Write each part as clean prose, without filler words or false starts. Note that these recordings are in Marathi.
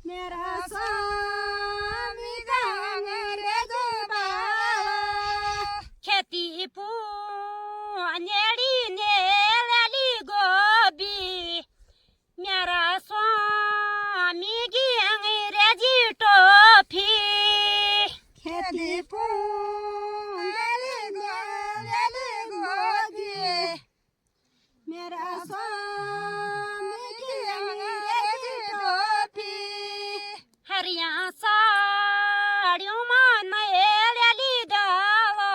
मेरा स्वामी गांगरे जुबावा खेती नेड़ी नेली गोबी मेरा स्वामी की अंग्रेजी टोपी खेती नेली गोबी मेरा स्वामी की अंग्रेजी टोपी हरिया साड़ियों में नयली दावा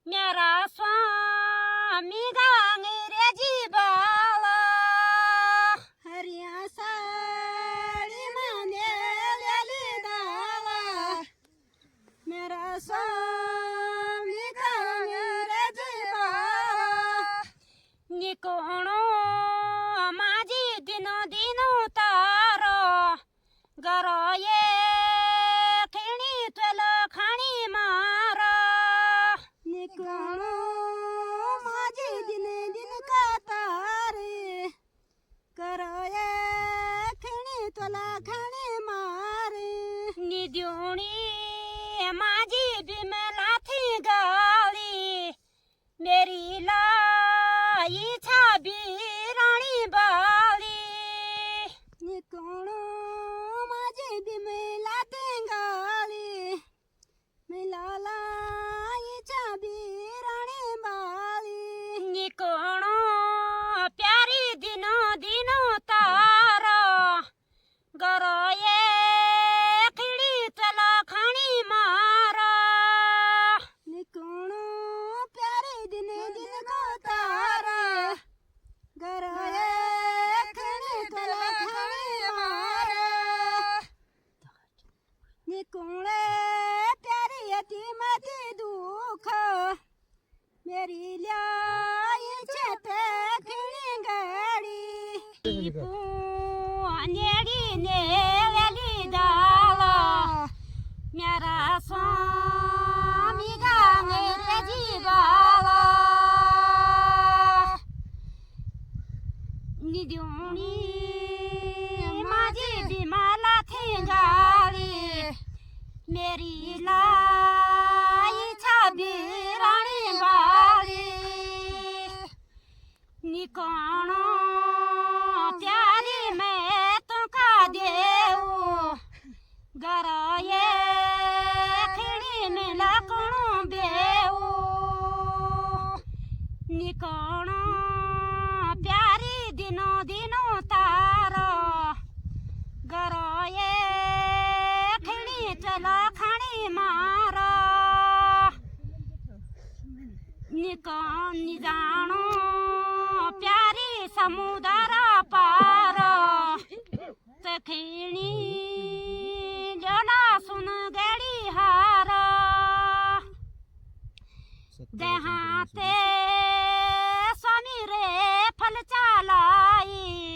मेरा स्वामी अंग्रेजी बावा हरिया साड़ी में नयली दावा मेरा स्वामी अंग्रेजी बावा निकोणो माझी दिनो दिनो तारो गरो ये खिणी तुला खाणी मारा निकोणो माझी दिन दिन का तारे करो ये खिणी तुला खाणी मारे निद्योणी माझी बिमला थी गाली मेरी लाई छाबी राणी बाली निकोणो माझी बिमला थी गाली मिलाला छाबी राणी बाली निकोणो प्यारी दिनो दिनो तारा गरो ये खिड़ी चला खाणी मारा निकोणो प्यारी दिन दिन को तारा गरो ये खिड़ी चला खाणी मारा निकोणे प्यारी यतीमती दुख मेरी लाई छते खिणी गाड़ी नेड़ी नेली दावा मेरा स्वामी अंग्रेजी बावा निद्योणी माझी बिमाला थी गाली मेरी लाई छाबी राणी बाली निकोणो प्यारी मैं तुका देऊ गरो ये खिड़ी मिला कोणो बेऊ निकोणो प्यारी दिनो दिनो तारो गरो ये खिड़ी चला खाणी मारा निकोण निजाणो प्यारी समुद्र पार तखिणी जना सुन गड़ी हार देहाते स्वामी रे फल चालाई